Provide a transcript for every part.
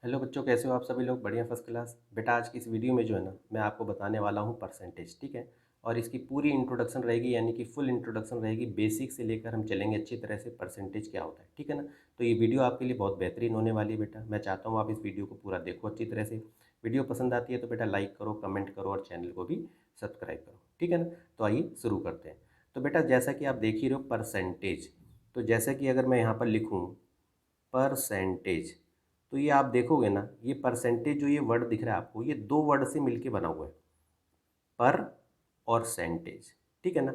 Hello बच्चों, कैसे हो आप सभी लोग? बढ़िया, फर्स्ट क्लास। बेटा आज की इस वीडियो में जो है ना, मैं आपको बताने वाला हूँ परसेंटेज, ठीक है। और इसकी पूरी इंट्रोडक्शन रहेगी, यानी कि फुल इंट्रोडक्शन रहेगी। बेसिक से लेकर हम चलेंगे अच्छी तरह से परसेंटेज क्या होता है, ठीक है ना। तो ये वीडियो आपके लिए बहुत बेहतरीन होने वाली है बेटा। मैं चाहता हूँ आप इस वीडियो को पूरा देखो अच्छी तरह से। वीडियो पसंद आती है तो बेटा लाइक करो, कमेंट करो और चैनल को भी सब्सक्राइब करो, ठीक है ना। तो आइए शुरू करते हैं। तो बेटा जैसा कि आप देख ही रहे हो परसेंटेज, तो जैसा कि अगर मैं यहाँ पर लिखूँ परसेंटेज, तो ये आप देखोगे ना, ये परसेंटेज जो ये वर्ड दिख रहा है आपको, ये दो वर्ड से मिलके बना हुआ है, पर और सेंटेज, ठीक है ना।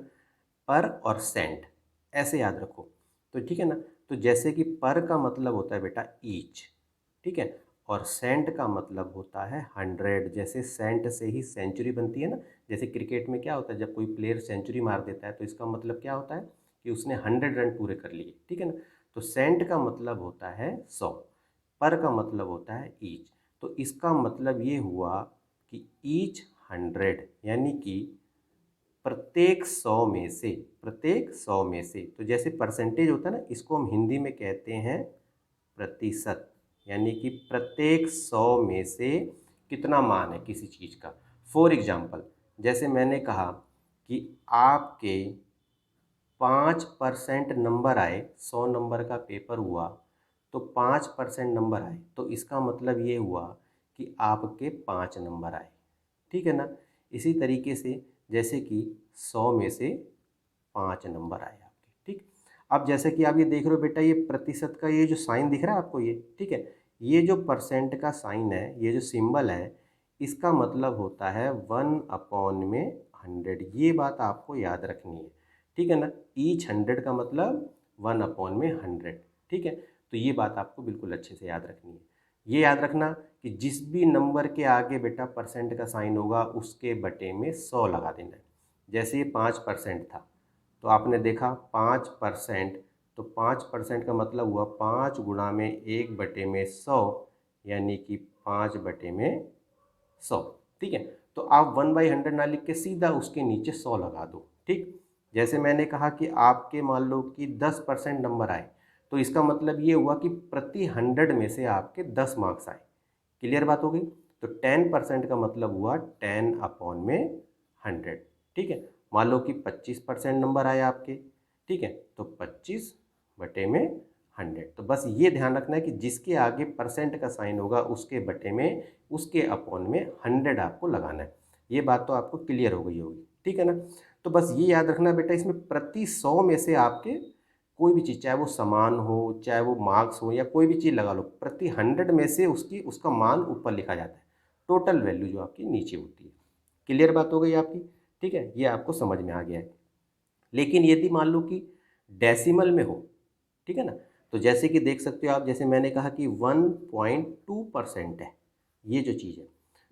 पर और सेंट, ऐसे याद रखो। तो ठीक है ना। तो जैसे कि पर का मतलब होता है बेटा ईच, ठीक है। और सेंट का मतलब होता है 100। जैसे सेंट से ही सेंचुरी बनती है ना। जैसे क्रिकेट में क्या होता है, जब कोई प्लेयर सेंचुरी मार देता है तो इसका मतलब क्या होता है कि उसने 100 रन पूरे कर लिए, ठीक है ना। तो सेंट का मतलब होता है 100, पर का मतलब होता है ईच। तो इसका मतलब ये हुआ कि ईच 100, यानी कि प्रत्येक 100 में से, प्रत्येक 100 में से। तो जैसे परसेंटेज होता है ना, इसको हम हिंदी में कहते हैं प्रतिशत, यानी कि प्रत्येक 100 में से कितना मान है किसी चीज़ का। फॉर एग्जाम्पल, जैसे मैंने कहा कि आपके 5% नंबर आए, 100 नंबर का पेपर हुआ तो 5% नंबर आए, तो इसका मतलब ये हुआ कि आपके 5 नंबर आए, ठीक है ना। इसी तरीके से जैसे कि 100 में से 5 नंबर आए आपके, ठीक। अब जैसे कि आप ये देख रहे हो बेटा, ये प्रतिशत का ये जो साइन दिख रहा है आपको, ये ठीक है। ये जो परसेंट का साइन है, ये जो सिंबल है, इसका मतलब होता है 1/100। ये बात आपको याद रखनी है, ठीक है ना। ईच 100 का मतलब 1/100, ठीक है। तो ये बात आपको बिल्कुल अच्छे से याद रखनी है। ये याद रखना कि जिस भी नंबर के आगे बेटा परसेंट का साइन होगा, उसके बटे में 100 लगा देना है। जैसे ये 5% था, तो आपने देखा 5%, तो 5% का मतलब हुआ 5 × 1/100, यानी कि 5/100, ठीक है। तो आप 1/100 ना लिख के सीधा उसके नीचे 100 लगा दो, ठीक। जैसे मैंने कहा कि आपके मान लो कि 10% नंबर आए, तो इसका मतलब ये हुआ कि प्रति 100 में से आपके 10 मार्क्स आए। क्लियर बात हो गई। तो 10% का मतलब हुआ 10/100, ठीक है। मान लो कि 25% नंबर आए आपके, ठीक है, तो 25/100। तो बस ये ध्यान रखना है कि जिसके आगे परसेंट का साइन होगा, उसके बटे में, उसके अपॉन में 100 आपको लगाना है। ये बात तो आपको क्लियर हो गई होगी, ठीक है ना। तो बस ये याद रखना बेटा, इसमें प्रति 100 में से आपके कोई भी चीज़, चाहे वो सामान हो, चाहे वो मार्क्स हो, या कोई भी चीज़ लगा लो, प्रति 100 में से उसकी उसका मान ऊपर लिखा जाता है, टोटल वैल्यू जो आपकी नीचे होती है। क्लियर बात हो गई आपकी, ठीक है। ये आपको समझ में आ गया है। लेकिन यदि मान लो कि डेसिमल में हो, ठीक है ना, तो जैसे कि देख सकते हो आप, जैसे मैंने कहा कि 1.2% है ये जो चीज़ है।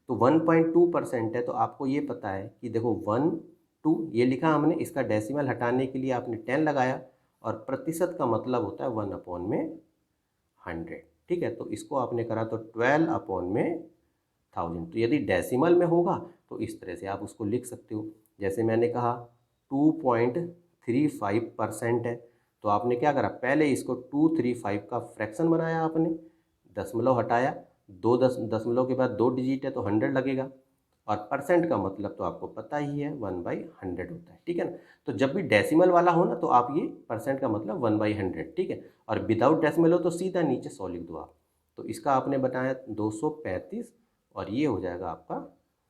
तो 1.2% है, तो आपको ये पता है कि देखो 1 2 ये लिखा हमने, इसका डेसिमल हटाने के लिए आपने 10 लगाया, और प्रतिशत का मतलब होता है 1/100, ठीक है। तो इसको आपने करा तो 12/1000। तो यदि डेसिमल में होगा तो इस तरह से आप उसको लिख सकते हो। जैसे मैंने कहा 2.35% है, तो आपने क्या करा, पहले इसको 235 का फ्रैक्शन बनाया आपने, दशमलव हटाया, दो दशमलव के बाद 2 डिजिट है तो 100 लगेगा। और परसेंट का मतलब तो आपको पता ही है, 1/100 होता है, ठीक है ना। तो जब भी डेसिमल वाला हो ना, तो आप ये परसेंट का मतलब 1/100, ठीक है। और विदाउट डेसिमल हो तो सीधा नीचे 100 लिख दो आप। तो इसका आपने बताया 235, और ये हो जाएगा आपका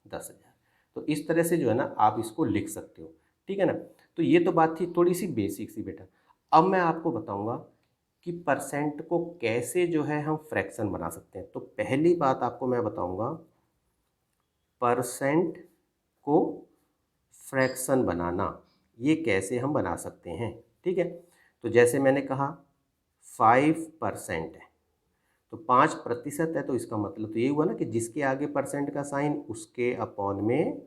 10,000। तो इस तरह से जो है ना, आप इसको लिख सकते हो, ठीक है ना। तो ये तो बात थी थोड़ी सी बेसिक सी बेटा। अब मैं आपको बताऊंगा कि परसेंट को कैसे जो है हम फ्रैक्शन बना सकते हैं। तो पहली बात आपको मैं बताऊंगा, परसेंट को फ्रैक्शन बनाना, ये कैसे हम बना सकते हैं, ठीक है। तो जैसे मैंने कहा 5% है, तो 5% है, तो इसका मतलब तो ये हुआ ना कि जिसके आगे परसेंट का साइन, उसके अपॉन में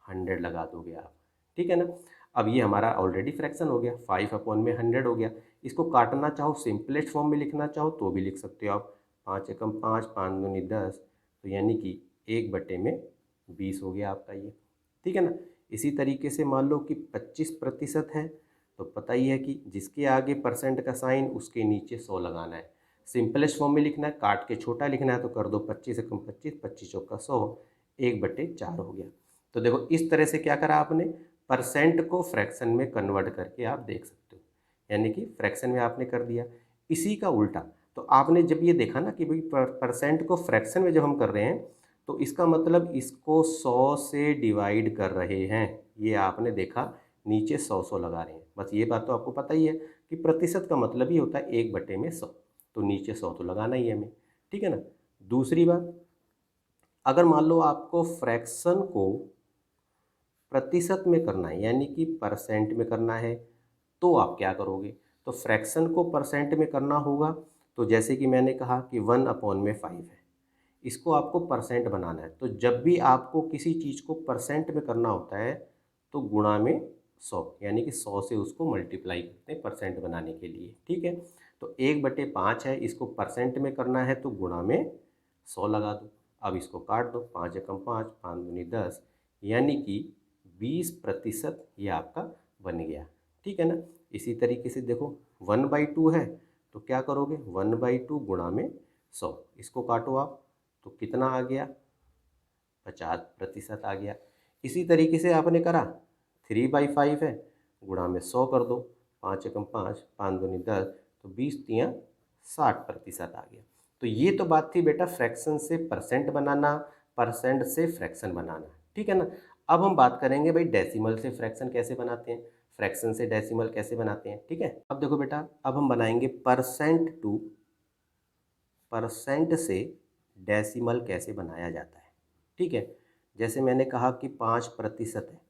100 लगा दोगे आप, ठीक है ना। अब ये हमारा ऑलरेडी फ्रैक्शन हो गया, 5/100 हो गया। इसको काटना चाहो, सिंपलेस्ट फॉर्म में लिखना चाहो तो भी लिख सकते हो आप। 5 × 5, 5 × 2 = 10, तो यानी कि 1/20 हो गया आपका ये, ठीक है ना। इसी तरीके से मान लो कि 25% है, तो पता ही है कि जिसके आगे परसेंट का साइन, उसके नीचे 100 लगाना है। सिंपलेस्ट फॉर्म में लिखना है, काट के छोटा लिखना है तो कर दो 25 एकम 25, 25 चौका 100, 1/4 हो गया। तो देखो इस तरह से क्या करा आपने, परसेंट को फ्रैक्शन में कन्वर्ट करके आप देख सकते हो, यानी कि फ्रैक्शन में आपने कर दिया। इसी का उल्टा, तो आपने जब ये देखा ना कि भाई परसेंट को फ्रैक्शन में जब हम कर रहे हैं तो इसका मतलब इसको 100 से डिवाइड कर रहे हैं, ये आपने देखा नीचे 100 लगा रहे हैं। बस ये बात तो आपको पता ही है कि प्रतिशत का मतलब ही होता है 1/100, तो नीचे 100 तो लगाना ही है हमें, ठीक है ना। दूसरी बात, अगर मान लो आपको फ्रैक्शन को प्रतिशत में करना है यानी कि परसेंट में करना है, तो आप क्या करोगे, तो फ्रैक्शन को परसेंट में करना होगा। तो जैसे कि मैंने कहा कि 1/5 है, इसको आपको परसेंट बनाना है, तो जब भी आपको किसी चीज़ को परसेंट में करना होता है तो गुणा में 100, यानी कि 100 से उसको मल्टीप्लाई करते हैं परसेंट बनाने के लिए, ठीक है। तो 1/5 है, इसको परसेंट में करना है तो गुणा में 100 लगा दो। अब इसको काट दो, 5 एकम 5, 5 दूनी 10, यानी कि 20% ये आपका बन गया, ठीक है ना। इसी तरीके से देखो 1/2 है तो क्या करोगे, 1/2 गुणा में 100, इसको काटो आप तो कितना आ गया, 50% आ गया। इसी तरीके से आपने करा 3/5 है, गुणा में 100 कर दो, 5 एकम 5, 5 दूनी 10, तो 20 × 60% आ गया। तो ये तो बात थी बेटा फ्रैक्शन से परसेंट बनाना, परसेंट से फ्रैक्शन बनाना, ठीक है ना। अब हम बात करेंगे भाई डेसिमल से फ्रैक्शन कैसे बनाते हैं, फ्रैक्शन से डेसिमल कैसे बनाते हैं, ठीक है। अब देखो बेटा, अब हम बनाएंगे परसेंट से डेसिमल कैसे बनाया जाता है, ठीक है। जैसे मैंने कहा कि 5% है,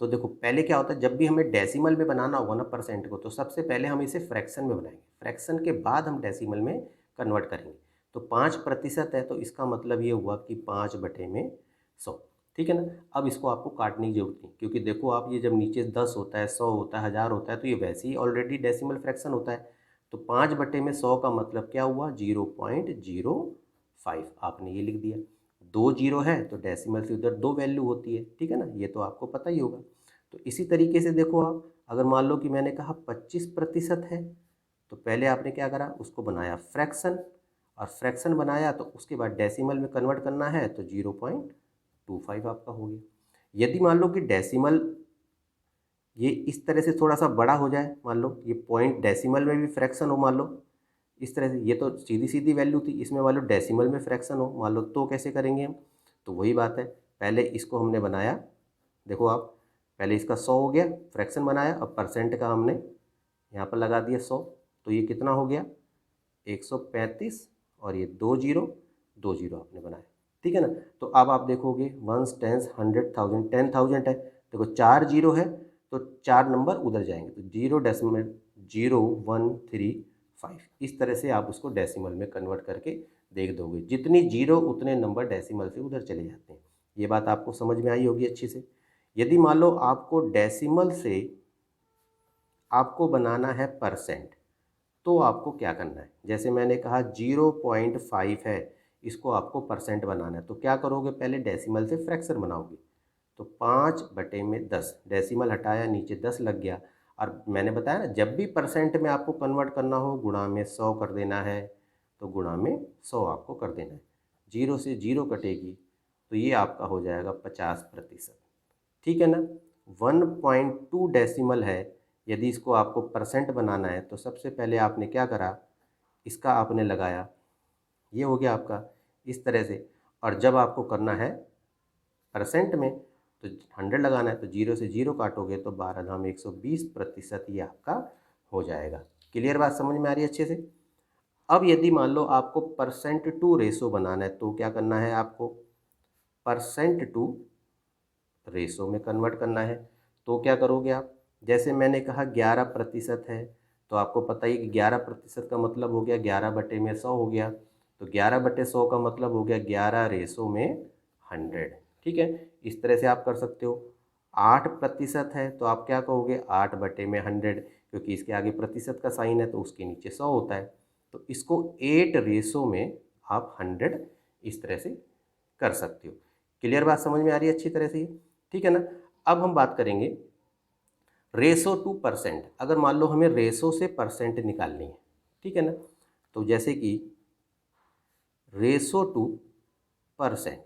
तो देखो पहले क्या होता है, जब भी हमें डेसिमल में बनाना होगा ना परसेंट को, तो सबसे पहले हम इसे फ्रैक्शन में बनाएंगे, फ्रैक्शन के बाद हम डेसिमल में कन्वर्ट करेंगे। तो 5% है तो इसका मतलब ये हुआ कि 5/100, ठीक है ना। अब इसको आपको काटने की जरूरत नहीं, क्योंकि देखो आप ये जब नीचे 10 होता है, 100 होता है, 1000 होता है, तो ये वैसे ही ऑलरेडी डेसिमल फ्रैक्शन होता है। तो 5/100 का मतलब क्या हुआ, 0.05, आपने ये लिख दिया। 2 जीरो है तो डेसिमल से उधर 2 वैल्यू होती है, ठीक है ना, ये तो आपको पता ही होगा। तो इसी तरीके से देखो आप, अगर मान लो कि मैंने कहा 25% है, तो पहले आपने क्या करा, उसको बनाया फ्रैक्शन, और फ्रैक्शन बनाया तो उसके बाद डेसिमल में कन्वर्ट करना है तो 0.25 आपका हो गया। यदि मान लो कि डेसिमल ये इस तरह से थोड़ा सा बड़ा हो जाए, मान लो ये पॉइंट डेसिमल में भी फ्रैक्शन हो, मान लो इस तरह से, ये तो सीधी सीधी वैल्यू थी, इसमें मान लो डेसिमल में फ्रैक्शन हो, मान लो, तो कैसे करेंगे हम, तो वही बात है, पहले इसको हमने बनाया, देखो आप, पहले इसका 100 हो गया, फ्रैक्शन बनाया, अब परसेंट का हमने यहाँ पर लगा दिया 100, तो ये कितना हो गया 135, और ये 2 जीरो, 2 जीरो आपने बनाया, ठीक है ना। तो अब आप देखोगे 1 10 100 1000, 10,000 है, देखो 4 जीरो है तो 4 नंबर उधर जाएंगे, तो 0.0135, इस तरह से आप उसको डेसिमल में कन्वर्ट करके देख दोगे, जितनी जीरो उतने नंबर डेसिमल से उधर चले जाते हैं। ये बात आपको समझ में आई होगी अच्छी से। यदि मान लो आपको डेसिमल से आपको बनाना है परसेंट, तो आपको क्या करना है, जैसे मैंने कहा 0.5 है, इसको आपको परसेंट बनाना है, तो क्या करोगे, पहले डेसिमल से फ्रैक्शन बनाओगे, तो 5/10, डेसिमल हटाया, नीचे 10 लग गया, और मैंने बताया ना जब भी परसेंट में आपको कन्वर्ट करना हो गुणा में 100 कर देना है, तो गुणा में 100 आपको कर देना है, जीरो से जीरो कटेगी, तो ये आपका हो जाएगा 50%, ठीक है ना। 1.2 डेसिमल है, यदि इसको आपको परसेंट बनाना है तो सबसे पहले आपने क्या करा, इसका आपने लगाया, ये हो गया आपका इस तरह से, और जब आपको करना है परसेंट में तो 100 लगाना है, तो जीरो से जीरो काटोगे तो 12 120% ये आपका हो जाएगा। क्लियर बात समझ में आ रही है अच्छे से। अब यदि मान लो आपको परसेंट टू रेशो बनाना है, तो क्या करना है आपको, परसेंट टू रेशो में कन्वर्ट करना है, तो क्या करोगे आप, जैसे मैंने कहा 11% है, तो आपको पता ही कि 11% का मतलब हो गया 11/100 हो गया, तो 11/100 का मतलब हो गया 11 रेशो में 100, ठीक है। इस तरह से आप कर सकते हो। 8% है तो आप क्या कहोगे, 8/100, क्योंकि इसके आगे प्रतिशत का साइन है तो उसके नीचे 100 होता है, तो इसको 8 रेशो में आप 100 इस तरह से कर सकते हो। क्लियर बात समझ में आ रही है अच्छी तरह से, ठीक है ना। अब हम बात करेंगे रेशो टू परसेंट, अगर मान लो हमें रेशो से परसेंट निकालनी है, ठीक है ना, तो जैसे कि रेशो टू परसेंट,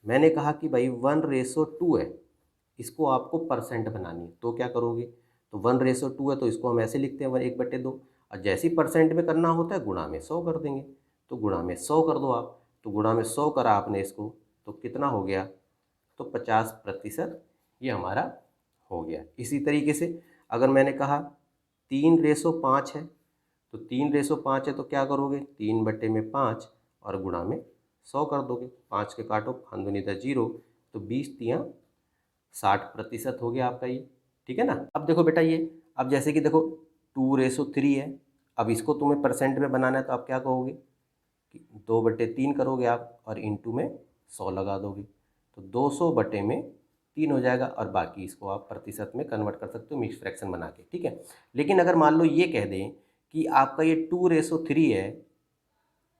मैंने कहा कि भाई 1:2 है, इसको आपको परसेंट बनानी है, तो क्या करोगे, तो 1:2 है तो इसको हम ऐसे लिखते हैं 1/2, और जैसे ही परसेंट में करना होता है गुणा में 100 कर देंगे, तो गुणा में 100 कर दो आप, तो गुणा में 100 करा आपने इसको, तो कितना हो गया, तो 50% ये हमारा हो गया। इसी तरीके से अगर मैंने कहा 3:5 है, तो 3:5 है तो क्या करोगे, 3/5 और गुणा में 100 कर दोगे, 5 के काटो, 5 दूनी 10 0, तो 20×3 60% हो गया आपका ये, ठीक है ना। अब देखो बेटा ये, अब जैसे कि देखो 2:3 है, अब इसको तुम्हें परसेंट में बनाना है तो आप क्या कहोगे कि 2/3 करोगे आप और इंटू में 100 लगा दोगे, तो 200/3 हो जाएगा, और बाकी इसको आप प्रतिशत में कन्वर्ट कर सकते हो मिक्स फ्रैक्शन बना के, ठीक है। लेकिन अगर मान लो ये कह दें कि आपका ये 2:3 है,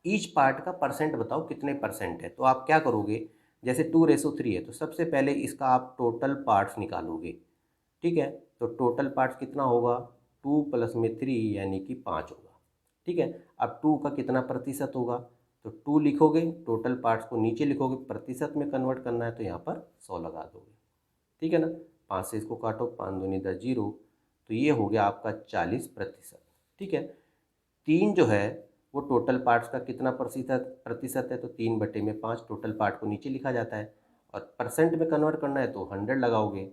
ईच पार्ट का परसेंट बताओ कितने परसेंट है, तो आप क्या करोगे, जैसे 2:3 है तो सबसे पहले इसका आप टोटल पार्ट्स निकालोगे, ठीक है। तो टोटल पार्ट्स कितना होगा, 2 + 3 यानी कि 5 होगा, ठीक है। अब 2 का कितना प्रतिशत होगा, तो 2 लिखोगे, टोटल पार्ट्स को नीचे लिखोगे, प्रतिशत में कन्वर्ट करना है तो यहाँ पर 100 लगा दोगे, ठीक है ना। 5 से इसको काटो, 5 दूनी 10 0, तो ये हो गया आपका 40%, ठीक है। 3 जो है वो टोटल पार्ट्स का कितना प्रतिशत है, तो 3/5 टोटल पार्ट को नीचे लिखा जाता है, और परसेंट में कन्वर्ट करना है तो 100 लगाओगे,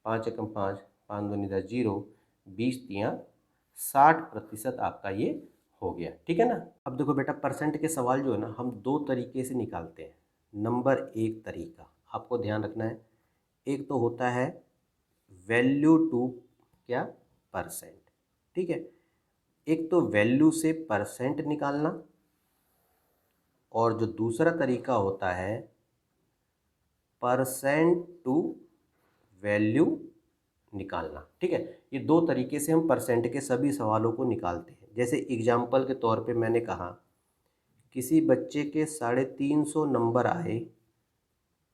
5 एकम 5, 5 दूनी 10 0, 20×3 60% आपका ये हो गया, ठीक है ना। अब देखो बेटा परसेंट के सवाल जो है ना हम दो तरीके से निकालते हैं। नंबर एक तरीका आपको ध्यान रखना है, एक तो होता है वैल्यू टू क्या परसेंट, ठीक है। एक तो वैल्यू से परसेंट निकालना, और जो दूसरा तरीका होता है परसेंट टू वैल्यू निकालना, ठीक है। ये दो तरीके से हम परसेंट के सभी सवालों को निकालते हैं। जैसे एग्जाम्पल के तौर पे मैंने कहा किसी बच्चे के 350 नंबर आए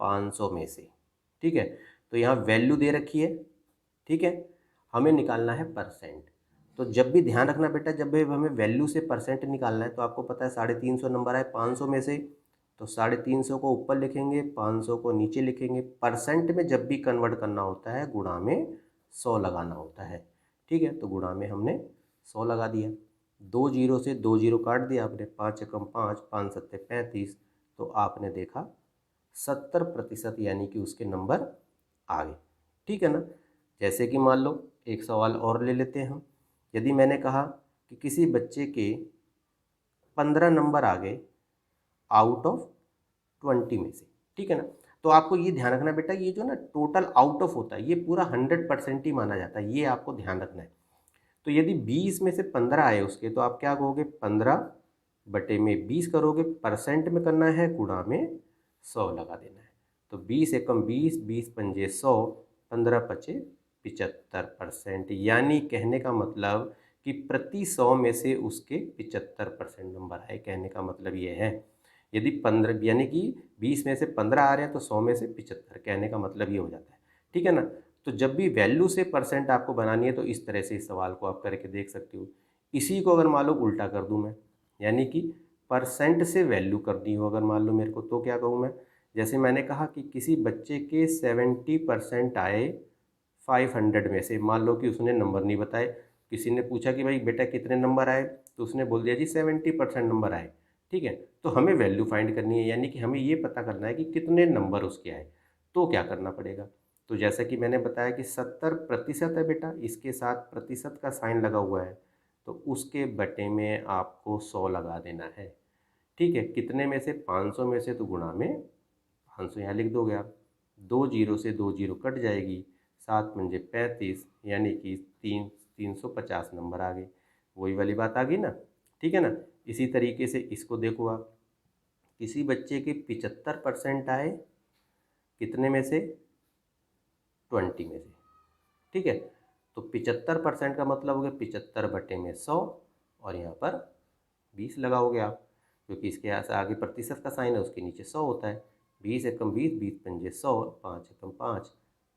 500 में से, ठीक है। तो यहाँ वैल्यू दे रखी है, ठीक है, हमें निकालना है परसेंट। तो जब भी ध्यान रखना बेटा, जब भी हमें वैल्यू से परसेंट निकालना है तो आपको पता है 350 नंबर आए 500 में से, तो 350 को ऊपर लिखेंगे, 500 को नीचे लिखेंगे। परसेंट में जब भी कन्वर्ट करना होता है गुणा में 100 लगाना होता है, ठीक है। तो गुणा में हमने 100 लगा दिया, 2 0 से 2 0 काट दिया आपने, 5 एकम 5, 5 सत्ते 35, तो आपने देखा 70% यानी कि उसके नंबर आ गए, ठीक है ना। जैसे कि मान लो एक सवाल और ले लेते हैं हम। यदि मैंने कहा कि किसी बच्चे के 15 नंबर आ गए आउट ऑफ 20 में से, ठीक है ना। तो आपको ये ध्यान रखना बेटा, ये जो ना टोटल आउट ऑफ होता है ये पूरा 100% ही माना जाता है, ये आपको ध्यान रखना है। तो यदि 20 में से 15 आए उसके, तो आप क्या कहोगे, 15/20 करोगे, परसेंट में करना है, गुणा में 100 लगा देना है। तो 20 एकम 20, 20 पंजे 100, 15 पचे 75%, यानी कहने का मतलब कि प्रति 100 में से उसके 75% नंबर आए, कहने का मतलब ये है। यदि 15 यानी कि 20 में से 15 आ रहे हैं तो 100 में से 75, कहने का मतलब ये हो जाता है, ठीक है ना। तो जब भी वैल्यू से परसेंट आपको बनानी है तो इस तरह से इस सवाल को आप करके देख सकते हो। इसी को अगर मान लो उल्टा कर दूं मैं, यानी कि परसेंट से वैल्यू करनी हो अगर मान लो मेरे को, तो क्या कहूँ मैं, जैसे मैंने कहा कि किसी बच्चे के 70% आए 500 में से, मान लो कि उसने नंबर नहीं बताए, किसी ने पूछा कि भाई बेटा कितने नंबर आए, तो उसने बोल दिया जी 70% नंबर आए, ठीक है। तो हमें वैल्यू फाइंड करनी है, यानी कि हमें ये पता करना है कि कितने नंबर उसके आए। तो क्या करना पड़ेगा, तो जैसा कि मैंने बताया कि 70% है बेटा, इसके साथ प्रतिशत का साइन लगा हुआ है, तो उसके बटे में आपको 100 लगा देना है, ठीक है। कितने में से, 500 में से, तो गुणा में 500 यहाँ लिख दोगे आप, 2 0 से 2 0 कट जाएगी, 7 पंजे 35, यानी कि 350 नंबर आ गए। वही वाली बात आ गई ना, ठीक है ना। इसी तरीके से इसको देखो आप, किसी बच्चे के 75% आए कितने में से, 20 में से, ठीक है। तो 75% का मतलब हो गया 75/100, और यहाँ पर 20 लगाओगे आप, क्योंकि इसके यहाँ से आगे प्रतिशत का साइन है, उसके नीचे 100 होता है। 20 एकम 20, 20 पंजे 100, 5 एकम 5,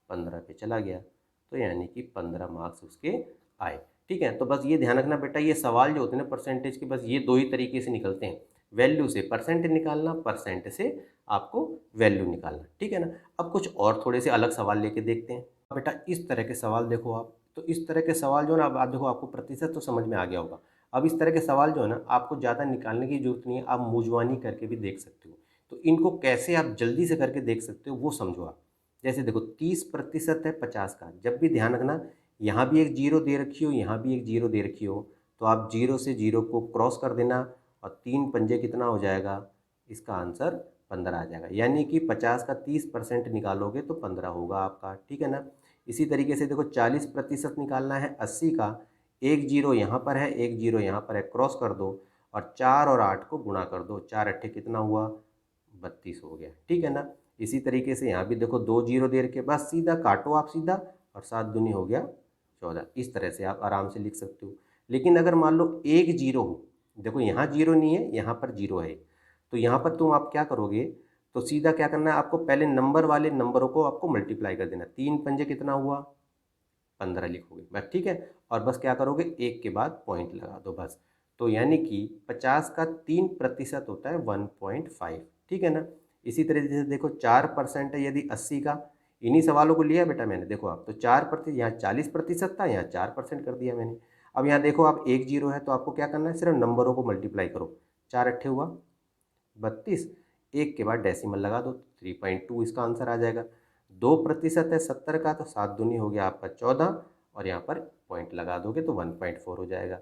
15 पे चला गया, तो यानी कि 15 मार्क्स उसके आए, ठीक है। तो बस ये ध्यान रखना बेटा, ये सवाल जो होते हैं ना परसेंटेज के, बस ये दो ही तरीके से निकलते हैं, वैल्यू से परसेंट निकालना, परसेंट से आपको वैल्यू निकालना, ठीक है ना। अब कुछ और थोड़े से अलग सवाल लेके देखते हैं बेटा। इस तरह के सवाल देखो आप, तो इस तरह के सवाल जो है ना, अब आप देखो आपको प्रतिशत तो समझ में आ गया होगा। अब इस तरह के सवाल जो है ना, आपको ज़्यादा निकालने की जरूरत नहीं है, आप मूंजवानी करके भी देख सकते हो। तो इनको कैसे आप जल्दी से करके देख सकते हो वो समझो आप। जैसे देखो 30% है 50 का, जब भी ध्यान रखना यहाँ भी एक जीरो दे रखी हो, यहाँ भी एक जीरो दे रखी हो, तो आप जीरो से जीरो को क्रॉस कर देना और 3 पंजे कितना हो जाएगा, इसका आंसर 15 आ जाएगा। यानी कि 50 का 30% निकालोगे तो 15 होगा आपका, ठीक है ना। इसी तरीके से देखो 40% निकालना है 80 का, एक जीरो यहाँ पर है, एक जीरो यहाँ पर है, क्रॉस कर दो और 4 और 8 को गुणा कर दो, 4 अट्ठे कितना हुआ, 32 हो गया, ठीक है ना। इसी तरीके से यहाँ भी देखो 2 जीरो दे रखे, बस सीधा काटो आप सीधा, और 7 दूनी हो गया 14। इस तरह से आप आराम से लिख सकते हो। लेकिन अगर मान लो एक जीरो हो, देखो यहाँ जीरो नहीं है, यहाँ पर जीरो है, तो यहाँ पर तुम आप क्या करोगे, तो सीधा क्या करना है आपको, पहले नंबर वाले नंबरों को आपको मल्टीप्लाई कर देना। 3 पंजे कितना हुआ, 15 लिखोगे बस, ठीक है। और बस क्या करोगे, एक के बाद पॉइंट लगा दो बस। तो यानी कि 50 का 3% होता है 1.5, ठीक है ना। इसी तरीके से देखो 4% है यदि 80 का, इन्हीं सवालों को लिया बेटा मैंने, देखो आप तो 4%, यहाँ 40% था, यहाँ 4% कर दिया मैंने। अब यहाँ देखो आप एक जीरो है, तो आपको क्या करना है, सिर्फ नंबरों को मल्टीप्लाई करो। 4 अट्ठे हुआ 32, एक के बाद डेसिमल लगा दो, 3.2 इसका आंसर आ जाएगा। 2% है 70 का, तो 7 दूनी हो गया आपका 14, और यहाँ पर पॉइंट लगा दोगे तो 1.4 हो जाएगा।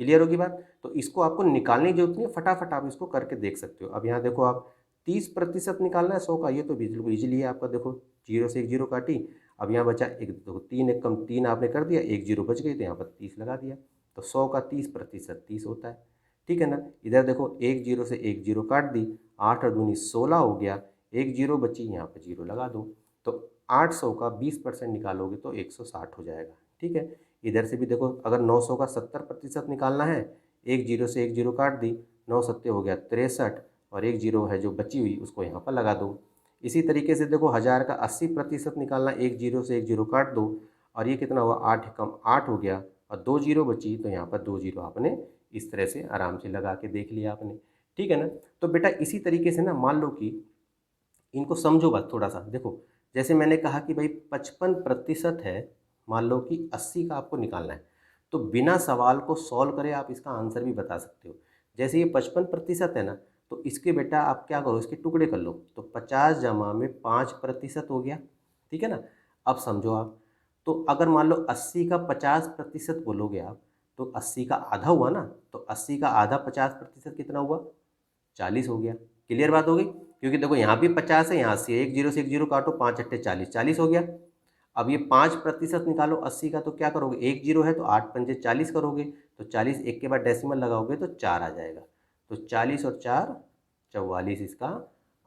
क्लियर होगी बात। तो इसको आपको निकालने की जरूरत नहीं है, फटाफट आप इसको करके देख सकते हो। अब यहाँ देखो आप 30% निकालना है 100 का, ये तो बिल्कुल ईजिली है आपका। देखो जीरो से एक जीरो काटी, अब यहाँ बचा एक, देखो 3 एक कम 3 आपने कर दिया, एक जीरो बच गई, तो यहाँ पर 30 लगा दिया। तो 100 का 30% 30 होता है, ठीक है ना। इधर देखो एक जीरो से एक जीरो काट दी, 8 और दूनी 16 हो गया, एक जीरो बची, यहाँ पर जीरो लगा दो। तो 800 का 20% निकालोगे तो 160 हो जाएगा, ठीक है। इधर से भी देखो, अगर 900 का 70% निकालना है, एक जीरो से एक जीरो काट दी, 9 सत्ते हो गया 63, और एक जीरो है जो बची हुई उसको यहाँ पर लगा दो। इसी तरीके से देखो 1000 का 80% निकालना, एक जीरो से एक जीरो काट दो, और ये कितना हुआ, 8 कम 8 हो गया, और 2 जीरो बची, तो यहाँ पर 2 जीरो आपने इस तरह से आराम से लगा के देख लिया आपने, ठीक है ना। तो बेटा इसी तरीके से ना, मान लो कि इनको समझो बात थोड़ा सा। देखो जैसे मैंने कहा कि भाई 55% है, मान लो कि 80 का आपको निकालना है, तो बिना सवाल को सॉल्व करे आप इसका आंसर भी बता सकते हो। जैसे ये 55% है ना, तो इसके बेटा आप क्या करो, इसके टुकड़े कर लो, तो 50 जमा में 5% हो गया, ठीक है ना। अब समझो आप, तो अगर मान लो 80 का 50% बोलोगे आप, तो 80 का आधा हुआ ना, तो 80 का आधा 50% कितना हुआ, 40 हो गया। क्लियर बात हो गई। क्योंकि देखो यहाँ भी 50 है, यहाँ 80 है, एक जीरो से एक जीरो काटो, 5 अट्ठे 40, 40 हो गया। अब ये 5% निकालो 80 का, तो क्या करोगे, एक जीरो है तो 8 पंजे 40 करोगे, तो 40 एक के बाद डेसिमल लगाओगे तो 4 आ जाएगा। तो 40 और 4 44 इसका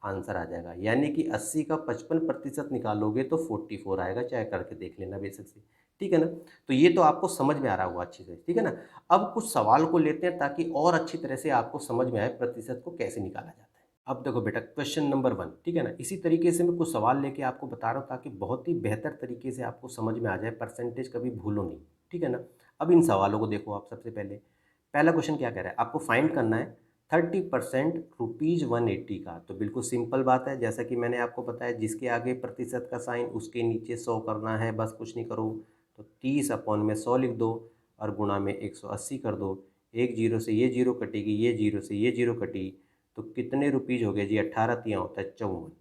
आंसर आ जाएगा। यानी कि 80 का 55% निकालोगे तो 44 आएगा, चाहे करके देख लेना बेशक से, ठीक है ना। तो ये तो आपको समझ में आ रहा होगा अच्छे से, ठीक है ना। अब कुछ सवाल को लेते हैं ताकि और अच्छी तरह से आपको समझ में आए प्रतिशत को कैसे निकाला जाता है। अब देखो बेटा क्वेश्चन नंबर 1, ठीक है ना। इसी तरीके से मैं कुछ सवाल लेके आपको बता रहा हूँ ताकि बहुत ही बेहतर तरीके से आपको समझ में आ जाए, परसेंटेज कभी भूलो नहीं, ठीक है ना। अब इन सवालों को देखो आप। सबसे पहले पहला क्वेश्चन क्या कह रहा है, आपको फाइंड करना है 30% ₹180 का। तो बिल्कुल सिंपल बात है, जैसा कि मैंने आपको बताया, जिसके आगे प्रतिशत का साइन उसके नीचे 100 करना है, बस कुछ नहीं करो। तो 30 अपॉन में 100 लिख दो और गुणा में 180 कर दो। एक जीरो से ये जीरो कटेगी, ये जीरो से ये जीरो कटी, तो कितने रुपीज़ हो गए जी, 18 तियाँ होता है 54।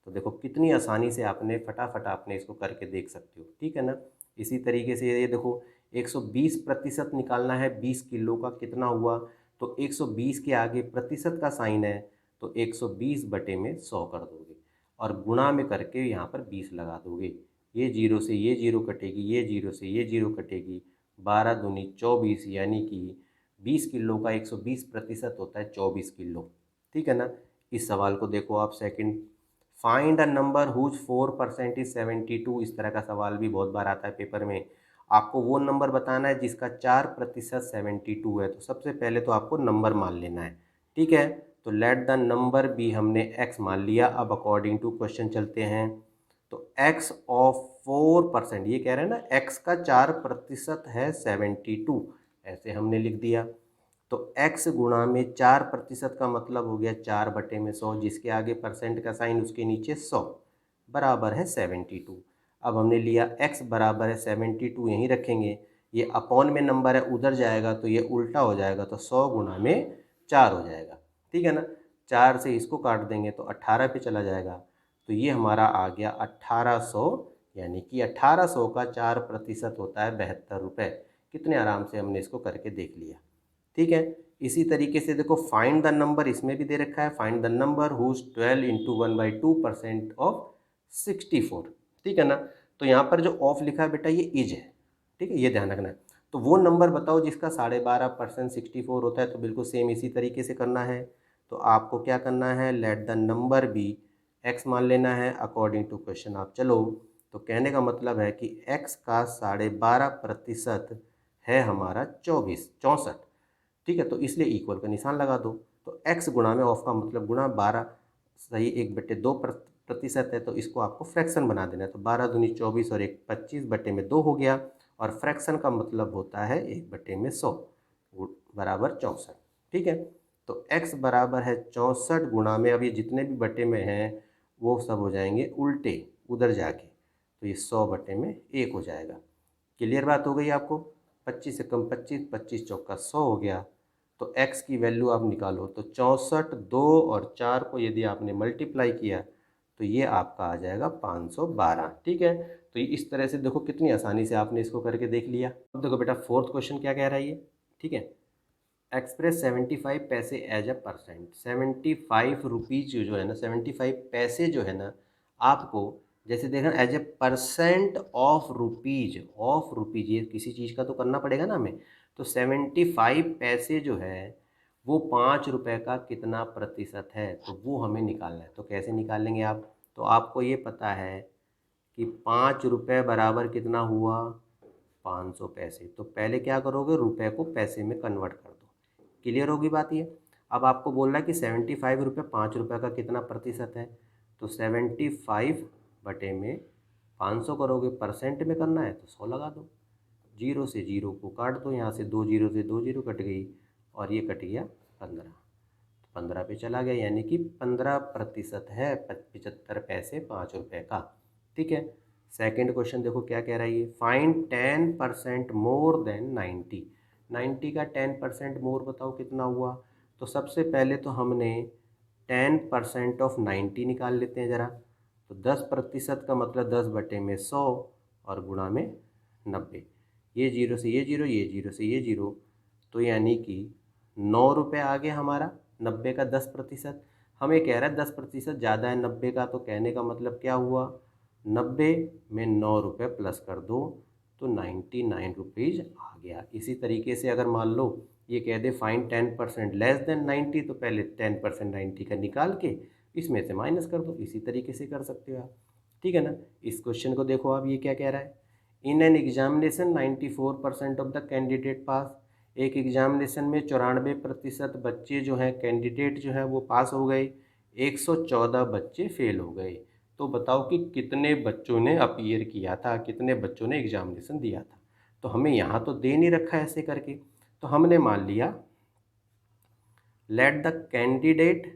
तो देखो कितनी आसानी से आपने फटाफट आपने इसको करके देख सकते हो, ठीक है ना। इसी तरीके से ये देखो 120% निकालना है 20 किलो का, कितना हुआ, तो 120 के आगे प्रतिशत का साइन है, तो 120 बटे में 100 कर दोगे और गुणा में करके यहाँ पर 20 लगा दोगे। ये जीरो से ये जीरो कटेगी, ये जीरो से ये जीरो कटेगी, 12 दूनी 24, यानी कि 20 किलो का 120% होता है 24 किलो, ठीक है ना। इस सवाल को देखो आप second, find a number whose 4% is 72। इस तरह का सवाल भी बहुत बार आता है पेपर में। आपको वो नंबर बताना है जिसका 4% 72 है। तो सबसे पहले तो आपको नंबर मान लेना है, ठीक है। तो लेट द नंबर बी, हमने x मान लिया। अब अकॉर्डिंग टू क्वेश्चन चलते हैं। तो x ऑफ 4%, ये कह रहे हैं ना x का 4% है 72, ऐसे हमने लिख दिया। तो x गुणा में 4% का मतलब हो गया 4/100, जिसके आगे परसेंट का साइन उसके नीचे 100 बराबर है 72। अब हमने लिया x बराबर है 72, यहीं रखेंगे, ये अपॉन में नंबर है उधर जाएगा तो ये उल्टा हो जाएगा, तो 100 गुणा में 4 हो जाएगा, ठीक है ना। 4 से इसको काट देंगे तो 18 पे चला जाएगा, तो ये हमारा आ गया 1800, यानी कि 1800 का 4% होता है 72 रुपये। कितने आराम से हमने इसको करके देख लिया, ठीक है। इसी तरीके से देखो फाइंड द नंबर, इसमें भी दे रखा है, find the number whose 12 into 1/2% of 64, ठीक है ना। तो यहाँ पर जो ऑफ लिखा है बेटा ये इज है, ठीक है, ये ध्यान रखना है। तो वो नंबर बताओ जिसका 12.5% 64 होता है, तो बिल्कुल सेम इसी तरीके से करना है। तो आपको क्या करना है, let the number be x मान लेना है अकॉर्डिंग टू क्वेश्चन आप चलो। तो कहने का मतलब है कि एक्स का 12.5% है हमारा 64, ठीक है। तो इसलिए इक्वल का निशान लगा दो। तो x गुणा में ऑफ का मतलब गुणा 12, सही 1/2% है, तो इसको आपको फ्रैक्शन बना देना है। तो 12 दूनी 24 और 1 25/2 हो गया, और फ्रैक्शन का मतलब होता है 1/100 बराबर 64, ठीक है। तो x बराबर है 64 गुणा में, अब ये जितने भी बटे में हैं वो सब हो जाएंगे उल्टे उधर जाके, तो ये 100/1 हो जाएगा। क्लियर बात हो गई आपको। 25 से कम 25, 25 चौका 100 हो गया। तो x की वैल्यू आप निकालो, तो 64, 2 और 4 को यदि आपने मल्टीप्लाई किया तो ये आपका आ जाएगा 512, ठीक है। तो ये इस तरह से देखो कितनी आसानी से आपने इसको करके देख लिया। अब देखो बेटा फोर्थ क्वेश्चन क्या कह रहा है ये, ठीक है। एक्सप्रेस 75 पैसे एज अ परसेंट, 75 रुपीज़ जो है ना, 75 पैसे जो है ना, आपको जैसे देखना as a percent of rupees, ये किसी चीज़ का तो करना पड़ेगा ना हमें। तो 75 पैसे जो है वो 5 रुपये का कितना प्रतिशत है, तो वो हमें निकालना है। तो कैसे निकालेंगे आप, तो आपको ये पता है कि 5 रुपये बराबर कितना हुआ, 500 पैसे। तो पहले क्या करोगे, रुपए को पैसे में कन्वर्ट कर दो। क्लियर होगी बात ये। अब आपको बोल रहा है कि 75 रुपये 5 रुपये का कितना प्रतिशत है, तो 75 बटे में 500 करोगे, परसेंट में करना है तो 100 लगा दो, जीरो से जीरो को काट दो, यहाँ से 2 जीरो से 2 जीरो कट गई, और ये कट गया 15, तो 15 पे चला गया, यानी कि 15% है 75 पैसे 5 रुपये का, ठीक है। सेकंड क्वेश्चन देखो क्या कह रहा है ये, फाइंड 10% मोर देन 90, 90 का 10% मोर बताओ कितना हुआ। तो सबसे पहले तो हमने 10% ऑफ 90 निकाल लेते हैं ज़रा। तो 10% का मतलब 10/100 और गुणा में 90, ये जीरो से ये जीरो, ये जीरो से ये जीरो, तो यानी कि 9 रुपये आ गया हमारा 90 का 10%। हमें कह रहा है 10% ज़्यादा है 90 का, तो कहने का मतलब क्या हुआ, 90 में 9 रुपये प्लस कर दो तो 99 रुपीज़ आ गया। इसी तरीके से अगर मान लो ये कह दे फाइंड 10% लेस देन 90, तो पहले 10% 90 का निकाल के इसमें से माइनस कर दो, इसी तरीके से कर सकते हो आप, ठीक है ना। इस क्वेश्चन को देखो आप, ये क्या कह रहा है, in an examination 94% of the candidate pass, एक एग्जामिनेशन में 94% बच्चे जो हैं कैंडिडेट जो हैं वो पास हो गए, 114 बच्चे फेल हो गए। तो बताओ कि कितने बच्चों ने अपीयर किया था, कितने बच्चों ने एग्जामिनेशन दिया था। तो हमें यहाँ तो दे नहीं रखा है ऐसे करके, तो हमने मान लिया लेट द कैंडिडेट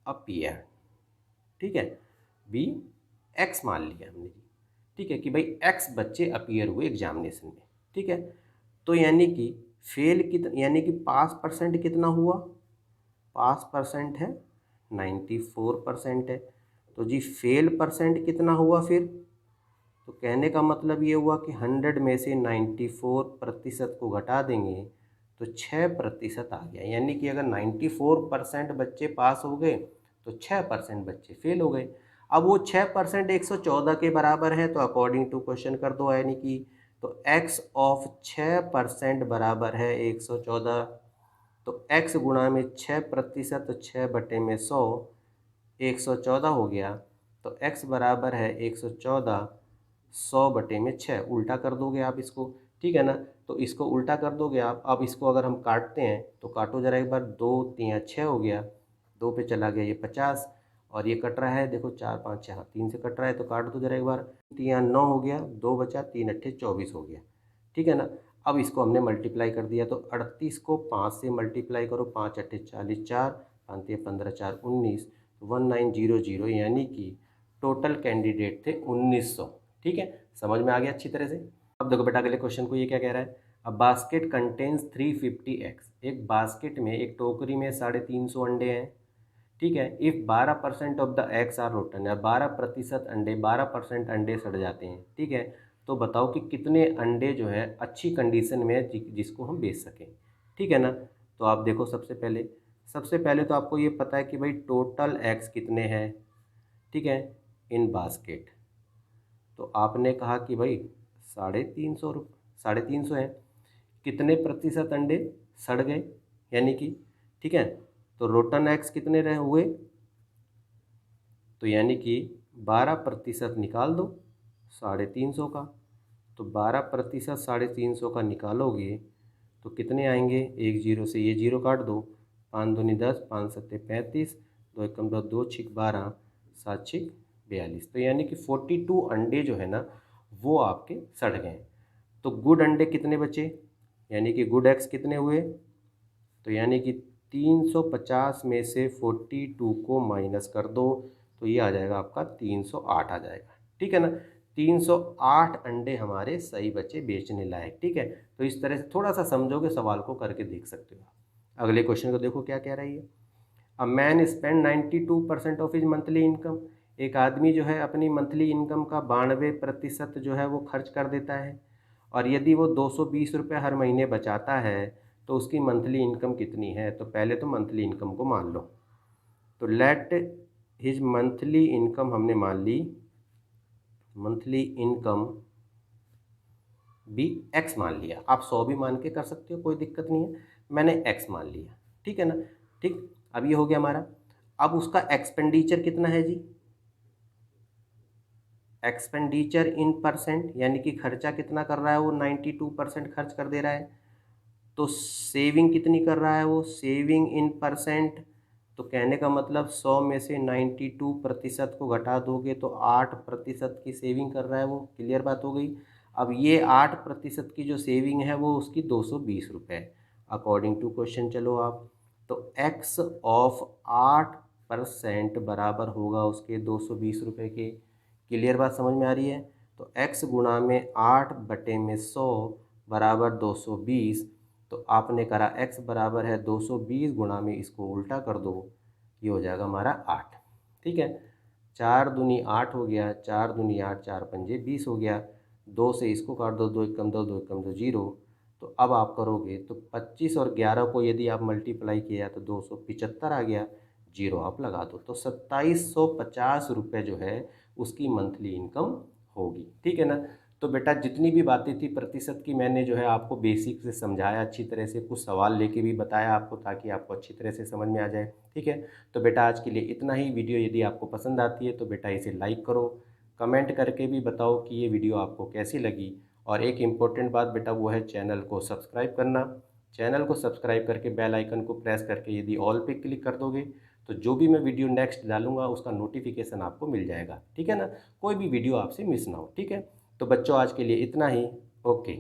अपीयर, ठीक है, बी एक्स मान लिया हमने जी, ठीक है, कि भाई एक्स बच्चे अपीयर हुए एग्जामिनेशन में, ठीक है। तो यानी कि फेल कितना, यानी कि पास परसेंट कितना हुआ, पास परसेंट है 94% है, तो जी फेल परसेंट कितना हुआ फिर, तो कहने का मतलब ये हुआ कि 100 में से 94% को घटा देंगे तो 6% आ गया, यानी कि अगर 94% बच्चे पास हो गए तो 6% बच्चे फेल हो गए। अब वो 6% 114 के बराबर है, तो अकॉर्डिंग टू क्वेश्चन कर दो, यानी कि तो x ऑफ 6% बराबर है 114, तो x गुणा में 6%, तो 6/100 114 हो गया, तो x बराबर है 114, 100/6 उल्टा कर दोगे आप इसको, ठीक है ना। तो इसको उल्टा कर दोगे आप, अब इसको अगर हम काटते हैं तो काटो ज़रा एक बार, 2 3 6 हो गया, 2 पे चला गया ये 50, और ये कट रहा है, देखो 4 5 6, हाँ 3 से कट रहा है तो काट दो जरा एक बार। 3 9 हो गया, 2 बचा, 3 अट्ठे 24 हो गया, ठीक है ना। अब इसको हमने मल्टीप्लाई कर दिया तो 38 को 5 से मल्टीप्लाई करो, 5 अट्ठे 40, 4 5 15 4 19, 1900, यानी कि टोटल कैंडिडेट थे 1900। ठीक है, समझ में आ गया अच्छी तरह से। अब देखो बेटा अगले क्वेश्चन को ये क्या कह रहा है, अ बास्केट कंटेन्स 350 एग्स। एक बास्केट में, एक टोकरी में 350 अंडे हैं, ठीक है। If 12% of the eggs are rotten, या 12% अंडे, 12% अंडे सड़ जाते हैं, ठीक है। तो बताओ कि कितने अंडे जो है अच्छी कंडीशन में है जिसको हम बेच सकें, ठीक है ना। तो आप देखो सबसे पहले तो आपको ये पता है कि भाई टोटल एग्स कितने हैं, ठीक है, इन बास्केट। तो आपने कहा कि भाई 350 है, कितने प्रतिशत अंडे सड़ गए, यानी कि, ठीक है। तो रोटन एग्स कितने रहे हुए, तो यानी कि 12% निकाल दो 350 का। तो 12% 350 का निकालोगे तो कितने आएंगे, एक जीरो से ये जीरो काट दो, 5 दूनी 10, 5 सत्ते 35, 2 एकम 2, 2 छिक 12, 7 छिक 42। तो यानी कि 42 अंडे जो है ना वो आपके सड़ गए। तो गुड अंडे कितने बचे, यानी कि गुड एग्स कितने हुए, तो यानी कि 350 में से 42 को माइनस कर दो तो ये आ जाएगा आपका 308 आ जाएगा, ठीक है ना। 308 अंडे हमारे सही बचे बेचने लायक, ठीक है। तो इस तरह से थोड़ा सा समझोगे सवाल को करके देख सकते हो। अगले क्वेश्चन को देखो क्या कह रही है, a man spend 92% of his monthly income. एक आदमी जो है अपनी मंथली इनकम का 92% जो है वो खर्च कर देता है, और यदि वो 220 रुपये हर महीने बचाता है तो उसकी मंथली इनकम कितनी है। तो पहले तो मंथली इनकम को मान लो, तो लेट हिज मंथली इनकम हमने मान ली, मंथली इनकम भी एक्स मान लिया। आप 100 भी मान के कर सकते हो, कोई दिक्कत नहीं है, मैंने एक्स मान लिया, ठीक है ना। ठीक, अब ये हो गया हमारा। अब उसका एक्सपेंडिचर कितना है जी, एक्सपेंडिचर इन परसेंट, यानी कि खर्चा कितना कर रहा है वो, 92% खर्च कर दे रहा है। तो सेविंग कितनी कर रहा है वो, सेविंग इन परसेंट। तो कहने का मतलब 100 में से 92% को घटा दोगे तो 8% की सेविंग कर रहा है वो, क्लियर बात हो गई। अब ये 8% की जो सेविंग है वो उसकी 220 रुपये, अकॉर्डिंग टू क्वेश्चन चलो आप। तो एक्स ऑफ 8% बराबर होगा उसके 220 रुपये के, क्लियर बात समझ में आ रही है। तो x गुणा में 8/100 बराबर 220। तो आपने करा x बराबर है 220 गुणा में, इसको उल्टा कर दो, ये हो जाएगा हमारा 8, ठीक है। 4 दूनी 8 हो गया, 4 दूनी 8, 4 पंजे 20 हो गया, 2 से इसको काट दो, 2 एकम 2, 2 एकम 2 जीरो। तो अब आप करोगे तो 25 और 11 को यदि आप मल्टीप्लाई किया तो 275 आ गया, जीरो आप लगा दो। तो 2750 रुपये जो है उसकी मंथली इनकम होगी, ठीक है ना। तो बेटा जितनी भी बातें थी प्रतिशत की मैंने जो है आपको बेसिक से समझाया अच्छी तरह से, कुछ सवाल लेके भी बताया आपको ताकि आपको अच्छी तरह से समझ में आ जाए, ठीक है। तो बेटा आज के लिए इतना ही। वीडियो यदि आपको पसंद आती है तो बेटा इसे लाइक करो, कमेंट करके भी बताओ कि ये वीडियो आपको कैसी लगी। और एक इम्पोर्टेंट बात बेटा वो है चैनल को सब्सक्राइब करना। चैनल को सब्सक्राइब करके बेल आइकन को प्रेस करके यदि ऑल पे क्लिक कर दोगे तो जो भी मैं वीडियो नेक्स्ट डालूंगा उसका नोटिफिकेशन आपको मिल जाएगा, ठीक है ना। कोई भी वीडियो आपसे मिस ना हो, ठीक है। तो बच्चों आज के लिए इतना ही, ओके।